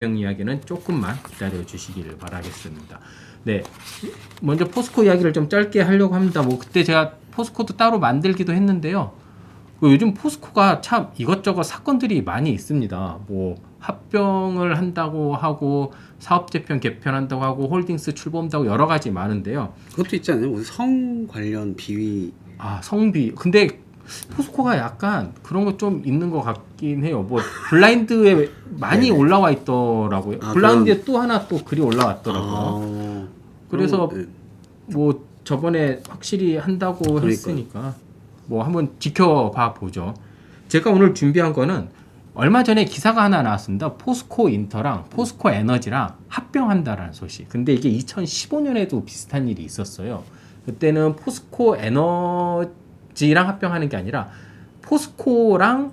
이야기는 조금만 기다려 주시기를 바라겠습니다. 네, 먼저 포스코 이야기를 좀 짧게 하려고 합니다. 뭐 그때 제가 포스코도 따로 만들기도 했는데요. 요즘 포스코가 참 이것저것 사건들이 많이 있습니다. 뭐 합병을 한다고 하고 사업재편 개편한다고 하고 홀딩스 출범한다고 여러 가지 많은데요. 그것도 있지 않아요? 무슨 성 관련 비위. 성비. 근데 포스코가 약간 그런 거 좀 있는 것 같긴 해요. 뭐 블라인드에 많이 올라와 있더라고요. 블라인드에 또 하나 또 글이 올라왔더라고요. 그래서 뭐 저번에 확실히 한다고 했으니까 뭐 한번 지켜봐 보죠. 제가 오늘 준비한 거는 얼마 전에 기사가 하나 나왔습니다. 포스코 인터랑 포스코 에너지랑 합병한다라는 소식. 근데 이게 2015년에도 비슷한 일이 있었어요. 그때는 포스코 에너지랑 합병하는 게 아니라 포스코랑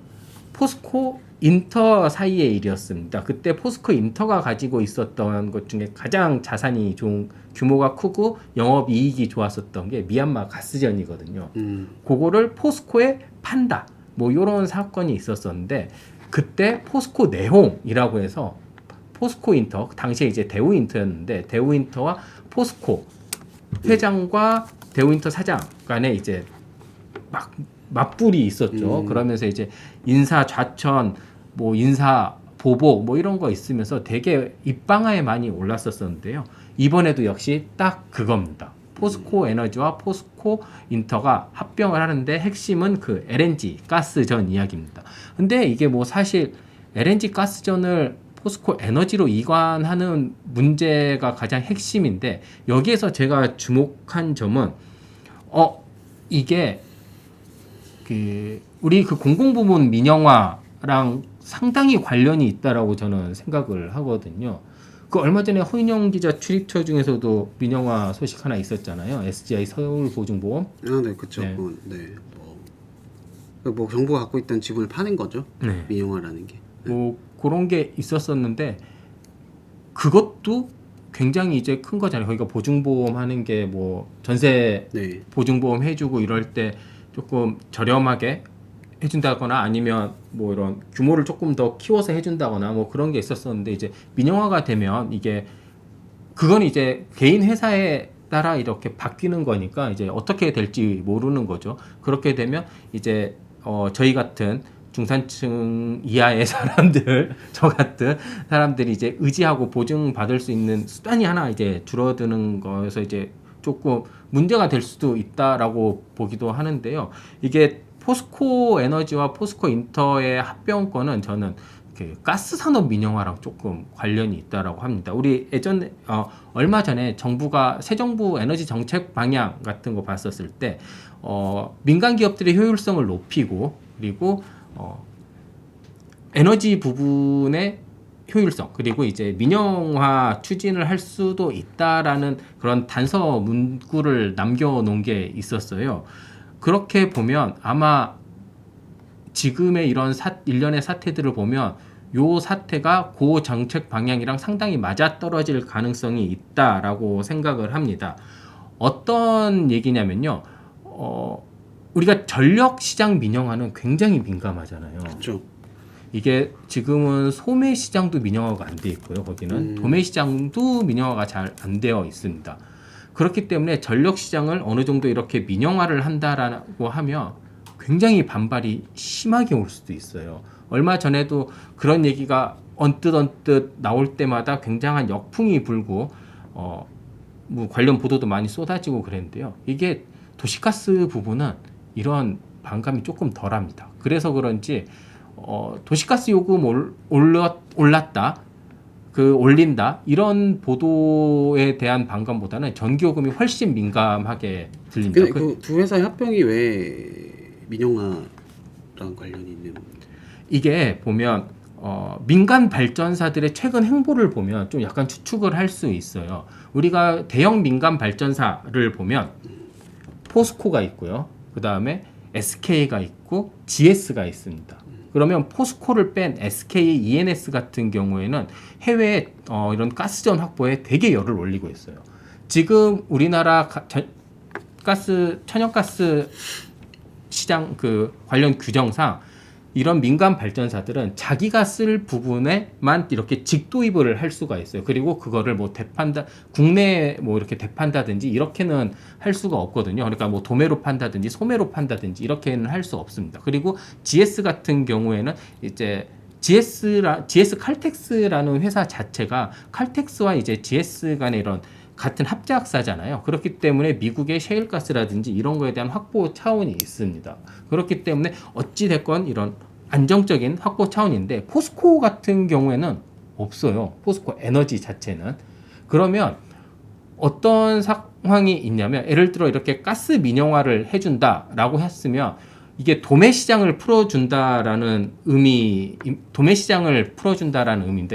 포스코 인터 사이의 일이었습니다. 그때 포스코 인터가 가지고 있었던 것 중에 가장 자산이 좀 규모가 크고 영업이익이 좋았었던 게 미얀마 가스전이거든요. 그거를 포스코에 판다. 뭐 이런 사건이 있었었는데 그때 포스코 내홍이라고 해서 포스코 인터, 당시에 이제 대우인터였는데 대우인터와 포스코 회장과 대우인터 사장 간에 이제 막 맞불이 있었죠. 그러면서 이제 인사 좌천, 뭐 인사 보복 뭐 이런 거 있으면서 되게 입방아에 많이 올랐었었는데요. 이번에도 역시 딱 그겁니다. 포스코 에너지와 포스코 인터가 합병을 하는데 핵심은 그 LNG 가스전 이야기입니다. 근데 이게 뭐 사실 LNG 가스전을 포스코 에너지로 이관하는 문제가 가장 핵심인데 여기에서 제가 주목한 점은 이게 우리 그 공공부문 민영화랑 상당히 관련이 있다라고 저는 생각을 하거든요. 그 얼마 전에 허인영 기자 출입처 중에서도 민영화 소식 하나 있었잖아요. SGI 서울보증보험. 네, 그렇죠. 네. 뭐 정부가 갖고 있던 지분을 파는 거죠. 네. 민영화라는 게. 뭐 그런 게 있었었는데 그것도 굉장히 이제 큰 거잖아요. 거기가 보증보험 하는 게 뭐 전세 보증보험 해주고 이럴 때 조금 저렴하게 해준다거나 아니면 뭐 이런 규모를 조금 더 키워서 해준다거나 뭐 그런 게 있었었는데 이제 민영화가 되면 이게 그건 이제 개인 회사에 따라 이렇게 바뀌는 거니까 이제 어떻게 될지 모르는 거죠. 그렇게 되면 이제 저희 같은 중산층 이하의 사람들, 저 같은 사람들이 이제 의지하고 보증받을 수 있는 수단이 하나 이제 줄어드는 거에서 이제 조금 문제가 될 수도 있다라고 보기도 하는데요. 이게 포스코 에너지와 포스코 인터의 합병권은 저는 가스 산업 민영화랑 조금 관련이 있다라고 합니다. 우리 예전에 얼마 전에 정부가 새 정부 에너지 정책 방향 같은 거 봤었을 때 민간 기업들의 효율성을 높이고 그리고 에너지 부분의 효율성 그리고 이제 민영화 추진을 할 수도 있다라는 그런 단서 문구를 남겨놓은 게 있었어요. 그렇게 보면 아마 지금의 이런 일련의 사태들을 보면 요 사태가 그 정책 방향이랑 상당히 맞아떨어질 가능성이 있다라고 생각을 합니다. 어떤 얘기냐면요. 우리가 전력 시장 민영화는 굉장히 민감하잖아요. 그렇죠. 이게 지금은 소매 시장도 민영화가 안 돼 있고요. 거기는 도매 시장도 민영화가 잘 안 되어 있습니다. 그렇기 때문에 전력 시장을 어느 정도 이렇게 민영화를 한다라고 하면 굉장히 반발이 심하게 올 수도 있어요. 얼마 전에도 그런 얘기가 언뜻 나올 때마다 굉장한 역풍이 불고 뭐 관련 보도도 많이 쏟아지고 그랬는데요. 이게 도시가스 부분은 이런 반감이 조금 덜합니다. 그래서 그런지 도시가스 요금 올랐다, 올린다 이런 보도에 대한 반감보다는 전기요금이 훨씬 민감하게 들립니다. 그 두 회사의 합병이 왜 민영화랑 관련이 있는? 이게 보면 민간 발전사들의 최근 행보를 보면 좀 약간 추측을 할 수 있어요. 우리가 대형 민간 발전사를 보면 포스코가 있고요. 그 다음에 SK가 있고 GS가 있습니다. 그러면 포스코를 뺀 SK, ENS 같은 경우에는 해외에 이런 가스전 확보에 되게 열을 올리고 있어요. 지금 우리나라 천연가스 시장 그 관련 규정상 이런 민간 발전사들은 자기가 쓸 부분에만 이렇게 직도입을 할 수가 있어요. 그리고 그거를 뭐 국내에 뭐 이렇게 대판다든지 이렇게는 할 수가 없거든요. 그러니까 뭐 도매로 판다든지 소매로 판다든지 이렇게는 할 수 없습니다. 그리고 GS 같은 경우에는 이제 GS 칼텍스라는 회사 자체가 칼텍스와 이제 GS 간의 이런 같은 합작사잖아요. 그렇기 때문에 미국의 셰일가스라든지 이런 거에 대한 확보 차원이 있습니다. 그렇기 때문에 어찌 됐건 이런 안정적인 확보 차원인데 포스코 같은 경우에는 없어요. 포스코 에너지 자체는. 그러면 어떤 상황이 있냐면 예를 들어 이렇게 가스 민영화를 해준다라고 했으면 이게 도매 시장을 풀어준다라는 의미입니다.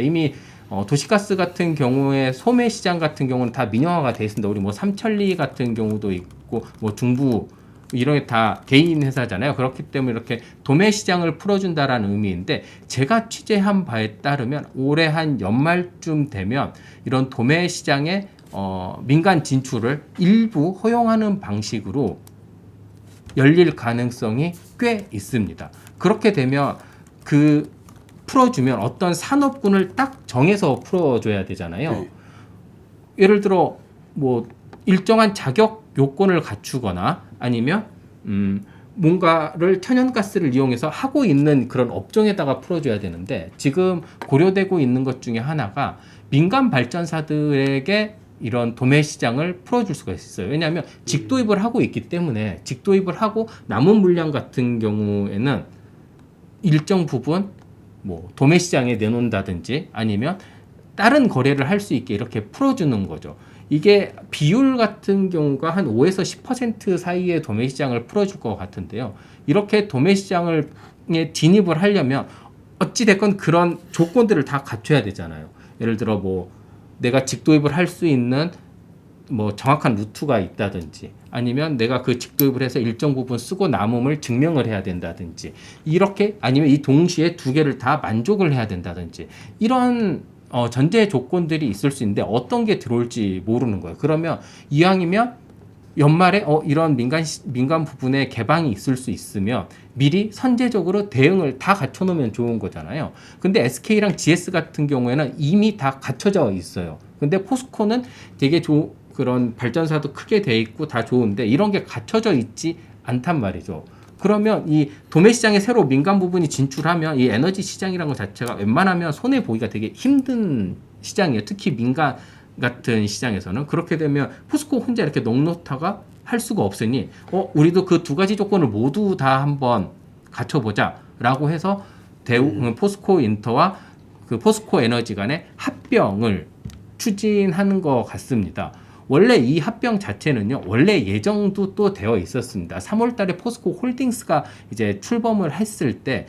이미 도시가스 같은 경우에 소매 시장 같은 경우는 다 민영화가 돼 있습니다. 우리 뭐 삼천리 같은 경우도 있고 뭐 중부 이런 게 다 개인 회사잖아요. 그렇기 때문에 이렇게 도매 시장을 풀어준다라는 의미인데 제가 취재한 바에 따르면 올해 한 연말쯤 되면 이런 도매 시장에 민간 진출을 일부 허용하는 방식으로 열릴 가능성이 꽤 있습니다. 그렇게 되면 풀어주면 어떤 산업군을 딱 정해서 풀어줘야 되잖아요. 네. 예를 들어 뭐 일정한 자격 요건을 갖추거나 아니면 뭔가를 천연가스를 이용해서 하고 있는 그런 업종에다가 풀어줘야 되는데 지금 고려되고 있는 것 중에 하나가 민간 발전사들에게 이런 도매 시장을 풀어줄 수가 있어요. 왜냐하면 직도입을 하고 있기 때문에 직도입을 하고 남은 물량 같은 경우에는 일정 부분 뭐 도매 시장에 내놓는다든지 아니면 다른 거래를 할 수 있게 이렇게 풀어주는 거죠. 이게 비율 같은 경우가 한 5에서 10% 사이의 도매 시장을 풀어줄 것 같은데요. 이렇게 도매 시장에 진입을 하려면 어찌 됐건 그런 조건들을 다 갖춰야 되잖아요. 예를 들어 뭐 내가 직도입을 할 수 있는 뭐 정확한 루트가 있다든지 아니면 내가 그 직도입을 해서 일정 부분 쓰고 남음을 증명을 해야 된다든지 이렇게 아니면 이 동시에 두 개를 다 만족을 해야 된다든지 이런 전제 조건들이 있을 수 있는데 어떤 게 들어올지 모르는 거예요. 그러면 이왕이면 연말에 이런 민간 부분에 개방이 있을 수 있으면 미리 선제적으로 대응을 다 갖춰놓으면 좋은 거잖아요. 근데 SK랑 GS 같은 경우에는 이미 다 갖춰져 있어요. 근데 포스코는 되게 그런 발전사도 크게 돼 있고 다 좋은데 이런 게 갖춰져 있지 않단 말이죠. 그러면 이 도매 시장에 새로 민간 부분이 진출하면 이 에너지 시장이라는 것 자체가 웬만하면 손해 보기가 되게 힘든 시장이에요. 특히 민간 같은 시장에서는. 그렇게 되면 포스코 혼자 이렇게 넉넉하가 할 수가 없으니 우리도 그 두 가지 조건을 모두 다 한번 갖춰보자 라고 해서 포스코 인터와 그 포스코 에너지 간의 합병을 추진하는 것 같습니다. 원래 이 합병 자체는요, 원래 예정도 또 되어 있었습니다. 3월 달에 포스코 홀딩스가 이제 출범을 했을 때,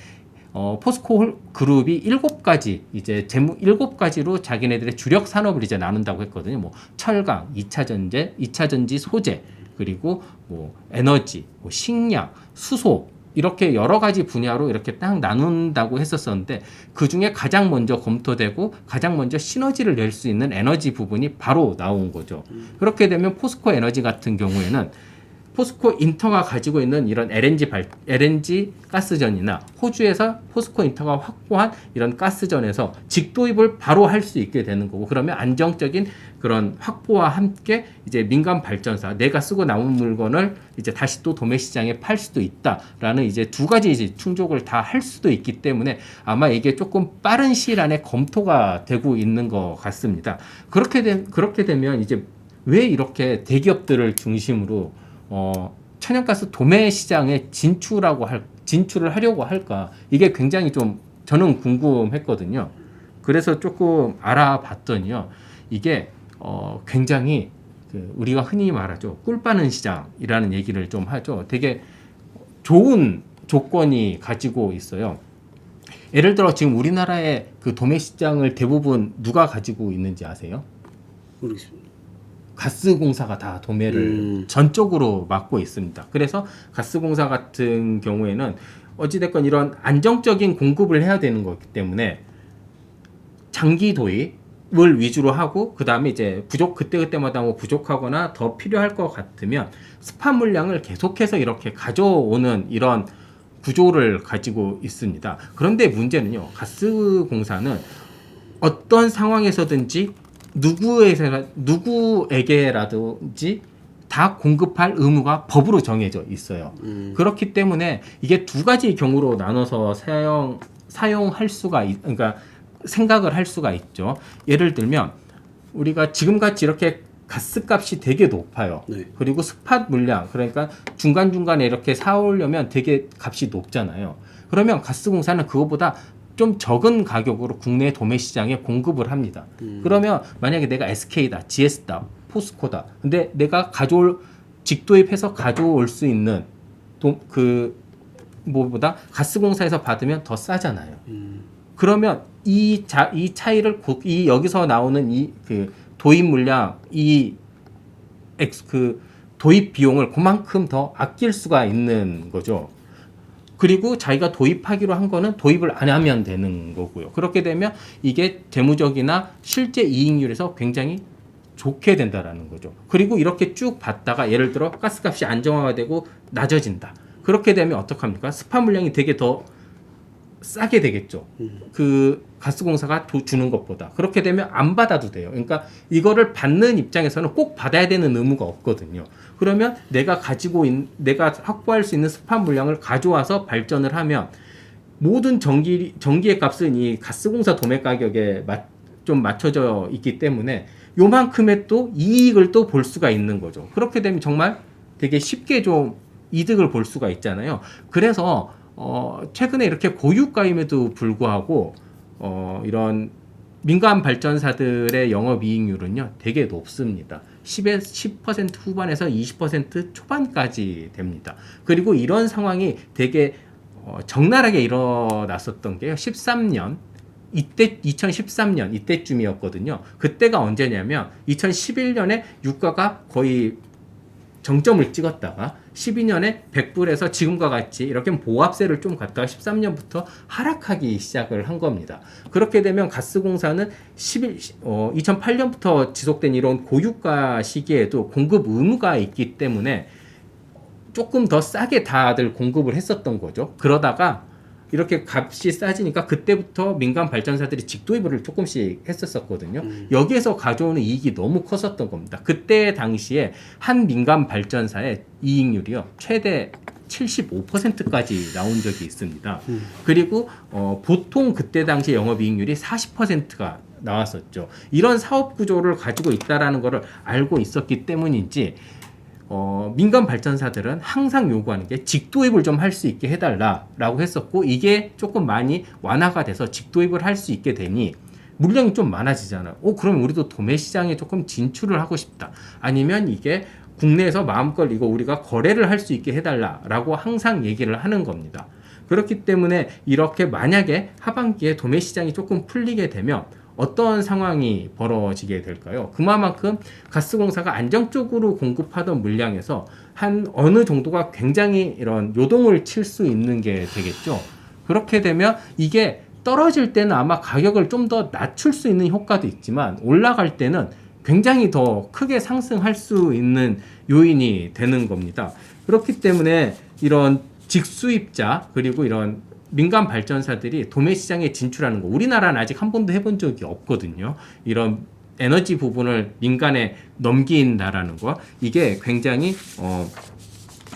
포스코 그룹이 7가지, 이제 7가지로 자기네들의 주력 산업을 이제 나눈다고 했거든요. 뭐, 철강, 2차 전지 소재, 그리고 뭐, 에너지, 뭐 식량, 수소, 이렇게 여러 가지 분야로 이렇게 딱 나눈다고 했었었는데 그 중에 가장 먼저 검토되고 가장 먼저 시너지를 낼 수 있는 에너지 부분이 바로 나온 거죠. 그렇게 되면 포스코 에너지 같은 경우에는 포스코 인터가 가지고 있는 이런 LNG 가스전이나 호주에서 포스코 인터가 확보한 이런 가스전에서 직도입을 바로 할 수 있게 되는 거고 그러면 안정적인 그런 확보와 함께 이제 민간 발전사 내가 쓰고 남은 물건을 이제 다시 또 도매 시장에 팔 수도 있다라는 이제 두 가지 이제 충족을 다 할 수도 있기 때문에 아마 이게 조금 빠른 시일 안에 검토가 되고 있는 것 같습니다. 그렇게 되면 이제 왜 이렇게 대기업들을 중심으로 천연가스 도매 시장에 진출을 하려고 할까? 이게 굉장히 좀 저는 궁금했거든요. 그래서 조금 알아봤더니요. 이게 굉장히 우리가 흔히 말하죠. 꿀 빠는 시장이라는 얘기를 좀 하죠. 되게 좋은 조건이 가지고 있어요. 예를 들어 지금 우리나라의 그 도매 시장을 대부분 누가 가지고 있는지 아세요? 모르겠습니다. 가스공사가 다 도매를 전적으로 맡고 있습니다. 그래서 가스공사 같은 경우에는 어찌됐건 이런 안정적인 공급을 해야 되는 거기 때문에 장기 도입을 위주로 하고 그 다음에 이제 그때마다 뭐 부족하거나 더 필요할 것 같으면 스팟 물량을 계속해서 이렇게 가져오는 이런 구조를 가지고 있습니다. 그런데 문제는요. 가스공사는 어떤 상황에서든지 누구에게라든지 다 공급할 의무가 법으로 정해져 있어요. 그렇기 때문에 이게 두 가지 경우로 나눠서 사용할 수가 그러니까 생각을 할 수가 있죠. 예를 들면 우리가 지금같이 이렇게 가스값이 되게 높아요. 네. 그리고 스팟 물량, 그러니까 중간중간에 이렇게 사오려면 되게 값이 높잖아요. 그러면 가스공사는 그거보다 좀 적은 가격으로 국내 도매 시장에 공급을 합니다. 그러면 만약에 내가 SK다, GS다, 포스코다. 근데 내가 직도입해서 가져올 수 있는 뭐보다 가스공사에서 받으면 더 싸잖아요. 그러면 이 차이를 여기서 나오는 도입 물량, 도입 비용을 그만큼 더 아낄 수가 있는 거죠. 그리고 자기가 도입하기로 한 거는 도입을 안 하면 되는 거고요. 그렇게 되면 이게 재무적이나 실제 이익률에서 굉장히 좋게 된다라는 거죠. 그리고 이렇게 쭉 받다가 예를 들어 가스값이 안정화가 되고 낮아진다. 그렇게 되면 어떡합니까? 스팟 물량이 되게 더 싸게 되겠죠. 그 가스공사가 주는 것보다. 그렇게 되면 안 받아도 돼요. 그러니까 이거를 받는 입장에서는 꼭 받아야 되는 의무가 없거든요. 그러면 내가 확보할 수 있는 스팟 물량을 가져와서 발전을 하면 모든 전기의 값은 이 가스공사 도매 가격에 좀 맞춰져 있기 때문에 요만큼의 또 이익을 또 볼 수가 있는 거죠. 그렇게 되면 정말 되게 쉽게 좀 이득을 볼 수가 있잖아요. 그래서 최근에 이렇게 고유가임에도 불구하고 이런 민간 발전사들의 영업이익률은요 되게 높습니다. 10% 후반에서 20% 초반까지 됩니다. 그리고 이런 상황이 되게 적나라하게 일어났었던 게요. 2013년 이때쯤이었거든요. 그때가 언제냐면 2011년에 유가가 거의 정점을 찍었다가 12년에 100불에서 지금과 같이 이렇게 보합세를 좀 갖다가 13년부터 하락하기 시작을 한 겁니다. 그렇게 되면 가스공사는 2008년부터 지속된 이런 고유가 시기에도 공급 의무가 있기 때문에 조금 더 싸게 다들 공급을 했었던 거죠. 그러다가 이렇게 값이 싸지니까 그때부터 민간 발전사들이 직도입을 조금씩 했었거든요. 여기에서 가져오는 이익이 너무 컸었던 겁니다. 그때 당시에 한 민간 발전사의 이익률이요 최대 75%까지 나온 적이 있습니다. 그리고 보통 그때 당시 영업이익률이 40%가 나왔었죠. 이런 사업 구조를 가지고 있다라는 것을 알고 있었기 때문인지 민간 발전사들은 항상 요구하는 게 직도입을 좀 할 수 있게 해달라라고 했었고, 이게 조금 많이 완화가 돼서 직도입을 할 수 있게 되니 물량이 좀 많아지잖아요. 그럼 우리도 도매 시장에 조금 진출을 하고 싶다. 아니면 이게 국내에서 마음껏 이거 우리가 거래를 할 수 있게 해달라라고 항상 얘기를 하는 겁니다. 그렇기 때문에 이렇게 만약에 하반기에 도매 시장이 조금 풀리게 되면 어떤 상황이 벌어지게 될까요? 그만큼 가스공사가 안정적으로 공급하던 물량에서 한 어느 정도가 굉장히 이런 요동을 칠 수 있는 게 되겠죠. 그렇게 되면 이게 떨어질 때는 아마 가격을 좀 더 낮출 수 있는 효과도 있지만 올라갈 때는 굉장히 더 크게 상승할 수 있는 요인이 되는 겁니다. 그렇기 때문에 이런 직수입자 그리고 이런 민간 발전사들이 도매 시장에 진출하는 거, 우리나라는 아직 한 번도 해본 적이 없거든요. 이런 에너지 부분을 민간에 넘긴다라는 거, 이게 굉장히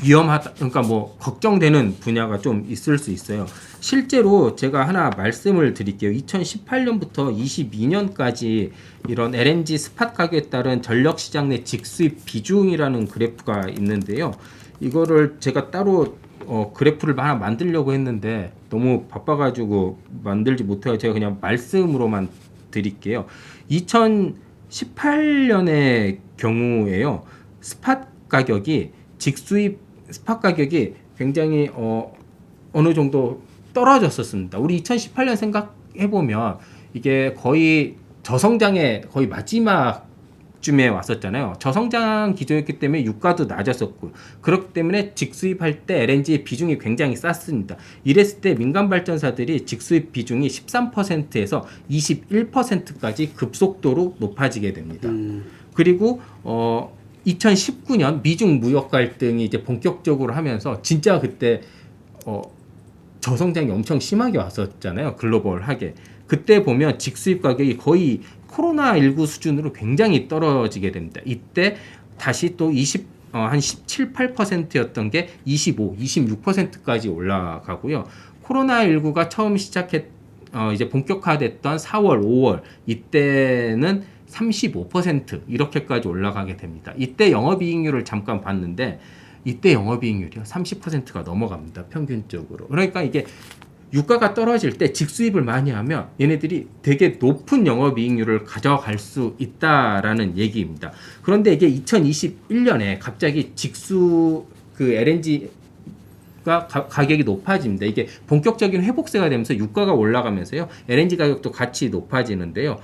위험하다. 그러니까 뭐 걱정되는 분야가 좀 있을 수 있어요. 실제로 제가 하나 말씀을 드릴게요. 2018년부터 22년까지 이런 LNG 스팟 가격에 따른 전력 시장 내 직수입 비중이라는 그래프가 있는데요. 이거를 제가 따로 그래프를 하나 만들려고 했는데 너무 바빠가지고 만들지 못해요. 제가 그냥 말씀으로만 드릴게요. 2018년의 경우에요. 스팟 가격이 굉장히 어느 정도 떨어졌었습니다. 우리 2018년 생각해보면 이게 거의 저성장의 거의 마지막 쯤에 왔었잖아요. 저성장 기조였기 때문에 유가도 낮았었고, 그렇기 때문에 직수입할 때 LNG의 비중이 굉장히 쌌습니다. 이랬을 때 민간 발전사들이 직수입 비중이 13%에서 21%까지 급속도로 높아지게 됩니다. 그리고 2019년 미중 무역 갈등이 이제 본격적으로 하면서 진짜 그때 저성장이 엄청 심하게 왔었잖아요. 글로벌하게. 그때 보면 직수입 가격이 거의 코로나19 수준으로 굉장히 떨어지게 됩니다. 이때 다시 또 한 17, 8%였던 게 25, 26%까지 올라가고요. 코로나19가 처음 이제 본격화됐던 4월, 5월 이때는 35% 이렇게까지 올라가게 됩니다. 이때 영업이익률을 잠깐 봤는데 이때 영업이익률이요 30%가 넘어갑니다. 평균적으로. 그러니까 이게 유가가 떨어질 때 직수입을 많이 하면 얘네들이 되게 높은 영업이익률을 가져갈 수 있다라는 얘기입니다. 그런데 이게 2021년에 갑자기 LNG가 가격이 높아집니다. 이게 본격적인 회복세가 되면서 유가가 올라가면서요. LNG 가격도 같이 높아지는데요.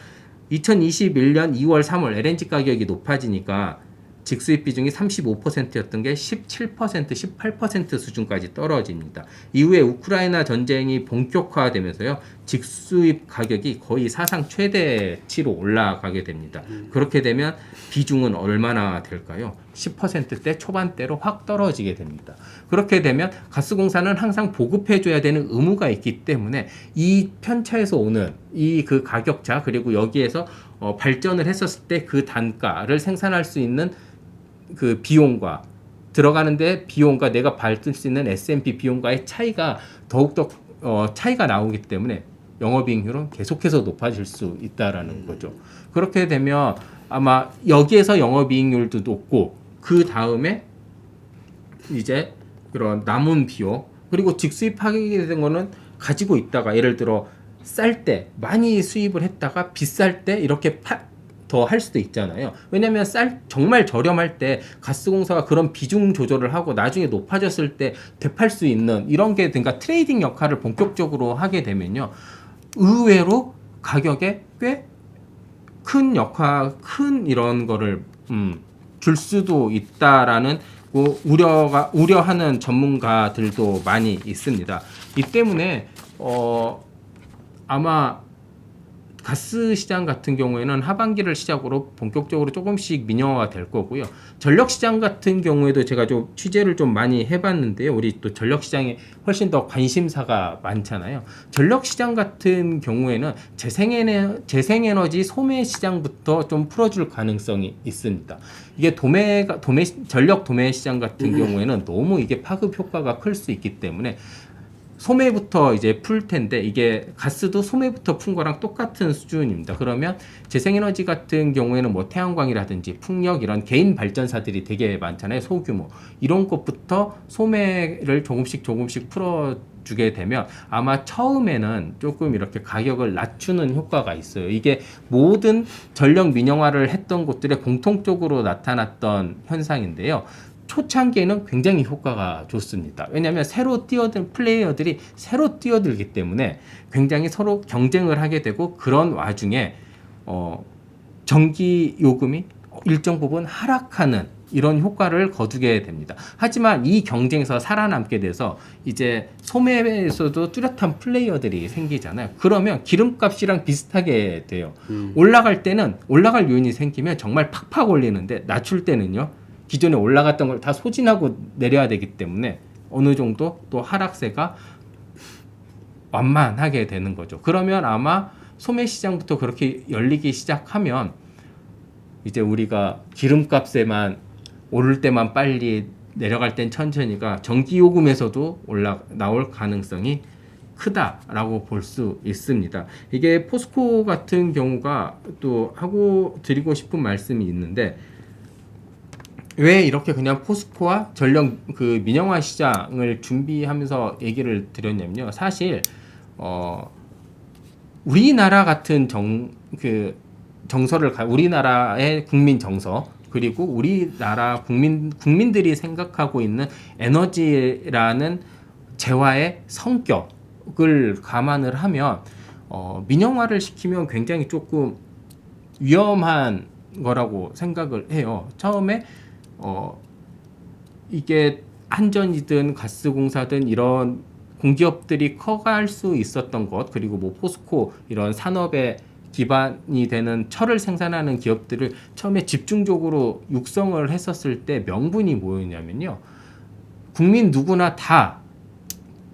2021년 2월, 3월 LNG 가격이 높아지니까 직수입 비중이 35%였던 게 17%, 18% 수준까지 떨어집니다. 이후에 우크라이나 전쟁이 본격화되면서요. 직수입 가격이 거의 사상 최대치로 올라가게 됩니다. 그렇게 되면 비중은 얼마나 될까요? 10%대 초반대로 확 떨어지게 됩니다. 그렇게 되면 가스공사는 항상 보급해줘야 되는 의무가 있기 때문에 이 편차에서 오는 이 그 가격차 그리고 여기에서 발전을 했었을 때 그 단가를 생산할 수 있는 그 비용과 들어가는데 비용과 내가 받을 수 있는 S&P 비용과의 차이가 더욱더 차이가 나오기 때문에 영업이익률은 계속해서 높아질 수 있다라는 거죠. 그렇게 되면 아마 여기에서 영업이익률도 높고 그 다음에 이제 그런 남은 비용 그리고 직수입하게 된 거는 가지고 있다가 예를 들어 쌀 때 많이 수입을 했다가 비쌀 때 이렇게 더 할 수도 있잖아요. 왜냐하면 쌀 정말 저렴할 때 가스공사가 그런 비중 조절을 하고 나중에 높아졌을 때 되팔 수 있는 이런 게 그러니까 트레이딩 역할을 본격적으로 하게 되면요. 의외로 가격에 꽤 큰 이런 거를 줄 수도 있다라는 우려하는 전문가들도 많이 있습니다. 이 때문에 아마 가스 시장 같은 경우에는 하반기를 시작으로 본격적으로 조금씩 민영화가 될 거고요. 전력 시장 같은 경우에도 제가 좀 취재를 좀 많이 해봤는데요. 우리 또 전력 시장에 훨씬 더 관심사가 많잖아요. 전력 시장 같은 경우에는 재생에너지 소매 시장부터 좀 풀어줄 가능성이 있습니다. 이게 전력 도매 시장 같은 경우에는 너무 이게 파급 효과가 클 수 있기 때문에 소매부터 이제 풀 텐데 이게 가스도 소매부터 푼 거랑 똑같은 수준입니다. 그러면 재생에너지 같은 경우에는 뭐 태양광이라든지 풍력 이런 개인 발전사들이 되게 많잖아요. 소규모 이런 것부터 소매를 조금씩 풀어주게 되면 아마 처음에는 조금 이렇게 가격을 낮추는 효과가 있어요. 이게 모든 전력 민영화를 했던 곳들에 공통적으로 나타났던 현상인데요. 초창기에는 굉장히 효과가 좋습니다. 왜냐하면 새로 뛰어든 플레이어들이 새로 뛰어들기 때문에 굉장히 서로 경쟁을 하게 되고 그런 와중에 전기 요금이 일정 부분 하락하는 이런 효과를 거두게 됩니다. 하지만 이 경쟁에서 살아남게 돼서 이제 소매에서도 뚜렷한 플레이어들이 생기잖아요. 그러면 기름값이랑 비슷하게 돼요. 올라갈 때는 올라갈 요인이 생기면 정말 팍팍 올리는데 낮출 때는요. 기존에 올라갔던 걸 다 소진하고 내려야 되기 때문에 어느 정도 또 하락세가 완만하게 되는 거죠. 그러면 아마 소매 시장부터 그렇게 열리기 시작하면 이제 우리가 기름값에만 오를 때만 빨리 내려갈 땐 천천히가 전기요금에서도 나올 가능성이 크다라고 볼 수 있습니다. 이게 포스코 같은 경우가 또 하고 드리고 싶은 말씀이 있는데 왜 이렇게 그냥 포스코와 전력 그 민영화 시장을 준비하면서 얘기를 드렸냐면요. 사실 우리나라 같은 정서를 우리나라의 국민 정서 그리고 우리나라 국민들이 생각하고 있는 에너지라는 재화의 성격을 감안을 하면 민영화를 시키면 굉장히 조금 위험한 거라고 생각을 해요. 처음에 이게 한전이든 가스공사든 이런 공기업들이 커갈 수 있었던 것 그리고 뭐 포스코 이런 산업의 기반이 되는 철을 생산하는 기업들을 처음에 집중적으로 육성을 했었을 때 명분이 뭐였냐면요. 국민 누구나 다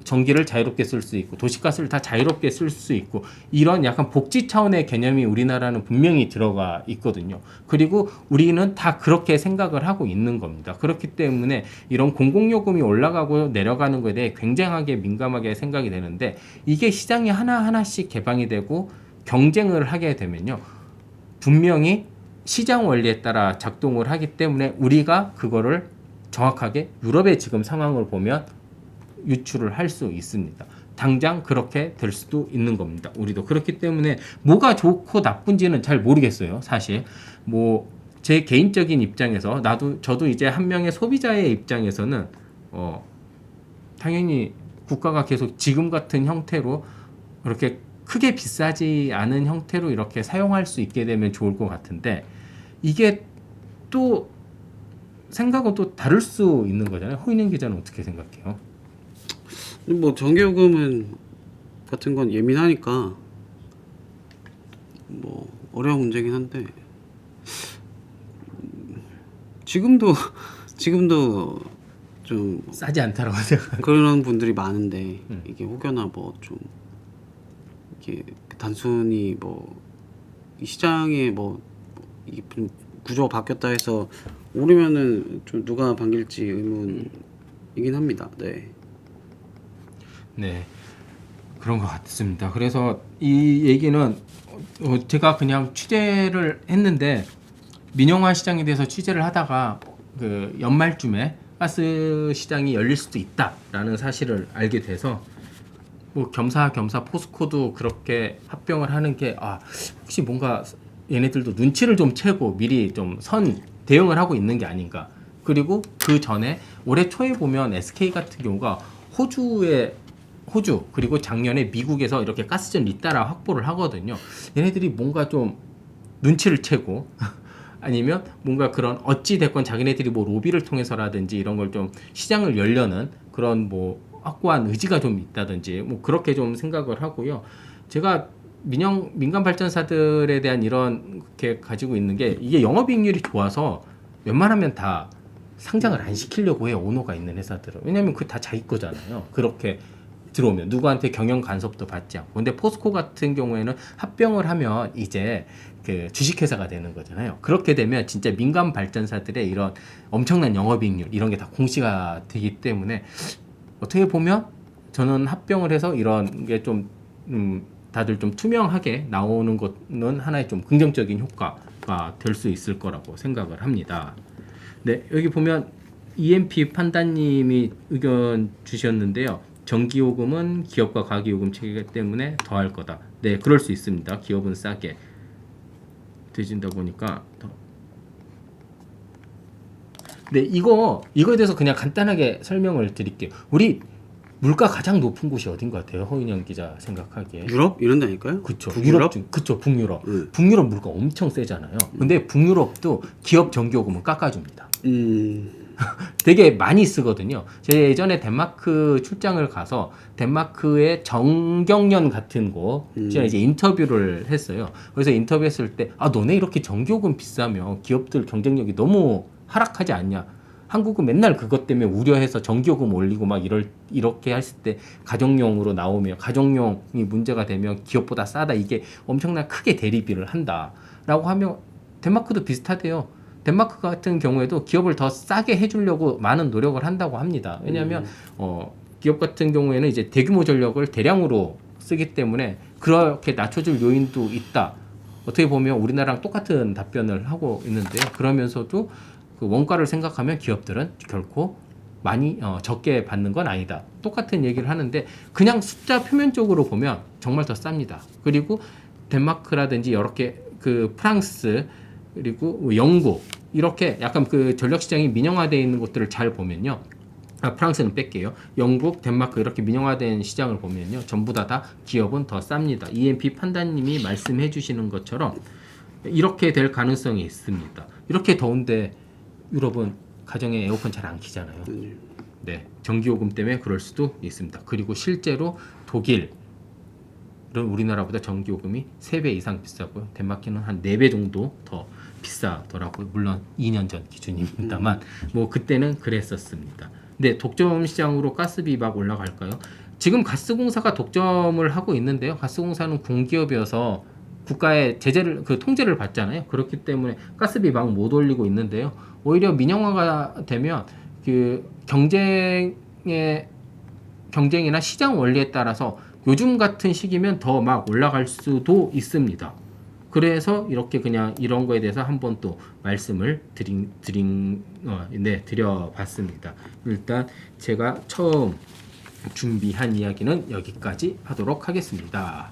전기를 자유롭게 쓸 수 있고 도시가스를 다 자유롭게 쓸 수 있고 이런 약간 복지 차원의 개념이 우리나라는 분명히 들어가 있거든요. 그리고 우리는 다 그렇게 생각을 하고 있는 겁니다. 그렇기 때문에 이런 공공요금이 올라가고 내려가는 것에 대해 굉장하게 민감하게 생각이 되는데 이게 시장이 하나하나씩 개방이 되고 경쟁을 하게 되면요. 분명히 시장 원리에 따라 작동을 하기 때문에 우리가 그거를 정확하게 유럽의 지금 상황을 보면 유출을 할 수 있습니다. 당장 그렇게 될 수도 있는 겁니다. 우리도 그렇기 때문에 뭐가 좋고 나쁜지는 잘 모르겠어요. 사실 뭐 제 개인적인 입장에서 저도 이제 한 명의 소비자의 입장에서는 당연히 국가가 계속 지금 같은 형태로 그렇게 크게 비싸지 않은 형태로 이렇게 사용할 수 있게 되면 좋을 것 같은데 이게 또 생각은 또 다를 수 있는 거잖아요. 호인영 기자는 어떻게 생각해요? 뭐 전기요금은 같은 건 예민하니까 뭐 어려운 문제긴 한데 지금도 좀 싸지 않다라고 생각. 그런 분들이 많은데 이게 혹여나 뭐 좀 이게 단순히 뭐 이 시장에 뭐 이게 좀 구조가 바뀌었다 해서 오르면은 좀 누가 반길지 의문이긴 합니다. 네. 네, 그런 것 같습니다. 그래서 이 얘기는 제가 그냥 취재를 했는데 민영화 시장에 대해서 취재를 하다가 그 연말쯤에 가스 시장이 열릴 수도 있다라는 사실을 알게 돼서 뭐 겸사겸사 포스코도 그렇게 합병을 하는 게 혹시 뭔가 얘네들도 눈치를 좀 채고 미리 좀 대응을 하고 있는 게 아닌가. 그리고 그 전에 올해 초에 보면 SK 같은 경우가 호주 그리고 작년에 미국에서 이렇게 가스전 잇따라 확보를 하거든요. 얘네들이 뭔가 좀 눈치를 채고 아니면 뭔가 그런 어찌 됐건 자기네들이 뭐 로비를 통해서라든지 이런 걸 좀 시장을 열려는 그런 뭐 확고한 의지가 좀 있다든지 뭐 그렇게 좀 생각을 하고요. 제가 민간 발전사들에 대한 이렇게 가지고 있는 게 이게 영업이익률이 좋아서 웬만하면 다 상장을 안 시키려고 해요. 오너가 있는 회사들은. 왜냐하면 그게 다 자기 거잖아요. 그렇게 들어오면 누구한테 경영 간섭도 받지 않고. 근데 포스코 같은 경우에는 합병을 하면 이제 그 주식회사가 되는 거잖아요. 그렇게 되면 진짜 민간 발전사들의 이런 엄청난 영업이익률 이런 게 다 공시가 되기 때문에 어떻게 보면 저는 합병을 해서 이런 게 좀 다들 좀 투명하게 나오는 것은 하나의 좀 긍정적인 효과가 될 수 있을 거라고 생각을 합니다. 네, 여기 보면 EMP 판단님이 의견 주셨는데요. 전기요금은 기업과 가계요금 체계 때문에 더할 거다. 네, 그럴 수 있습니다. 기업은 싸게 되진다 보니까 더. 네, 이거에 대해서 그냥 간단하게 설명을 드릴게요. 우리 물가 가장 높은 곳이 어딘 것 같아요? 허인영 기자 생각하기에. 유럽 이런 데니까요? 그쵸. 북유럽? 그쵸. 북유럽. 북유럽 물가 엄청 세잖아요. 근데 북유럽도 기업 전기요금은 깎아줍니다. 되게 많이 쓰거든요. 제가 예전에 덴마크 출장을 가서 덴마크의 정경련 같은 곳 제가 이제 인터뷰를 했어요. 그래서 인터뷰했을 때 너네 이렇게 전기요금 비싸면 기업들 경쟁력이 너무 하락하지 않냐. 한국은 맨날 그것 때문에 우려해서 전기요금 올리고 막 이렇게 했을 때 가정용으로 나오면 가정용이 문제가 되면 기업보다 싸다 이게 엄청난 크게 대립을 한다라고 하면 덴마크도 비슷하대요. 덴마크 같은 경우에도 기업을 더 싸게 해주려고 많은 노력을 한다고 합니다. 왜냐하면 기업 같은 경우에는 이제 대규모 전력을 대량으로 쓰기 때문에 그렇게 낮춰줄 요인도 있다. 어떻게 보면 우리나라랑 똑같은 답변을 하고 있는데요. 그러면서도 그 원가를 생각하면 기업들은 결코 많이 적게 받는 건 아니다. 똑같은 얘기를 하는데 그냥 숫자 표면적으로 보면 정말 더 쌉니다. 그리고 덴마크라든지 여러 개 그 프랑스 그리고 영국 이렇게 약간 그 전력 시장이 민영화되어 있는 곳들을 잘 보면요. 프랑스는 뺄게요. 영국, 덴마크 이렇게 민영화된 시장을 보면요. 전부 다 기업은 더 쌉니다. EMP 판단님이 말씀해 주시는 것처럼 이렇게 될 가능성이 있습니다. 이렇게 더운데 유럽은 가정에 에어컨 잘 안 키잖아요. 네, 전기요금 때문에 그럴 수도 있습니다. 그리고 실제로 독일은 우리나라보다 전기요금이 3배 이상 비싸고요. 덴마크는 한 4배 정도 더 비싸더라고요. 물론 2년 전 기준입니다만 뭐 그때는 그랬었습니다. 네, 독점 시장으로 가스비 막 올라갈까요? 지금 가스공사가 독점을 하고 있는데요. 가스공사는 공기업이어서 국가의 제재를 그 통제를 받잖아요. 그렇기 때문에 가스비 막 못 올리고 있는데요. 오히려 민영화가 되면 그 경쟁이나 시장 원리에 따라서 요즘 같은 시기면 더 막 올라갈 수도 있습니다. 그래서 이렇게 그냥 이런 거에 대해서 한번 또 말씀을 드려봤습니다. 일단 제가 처음 준비한 이야기는 여기까지 하도록 하겠습니다.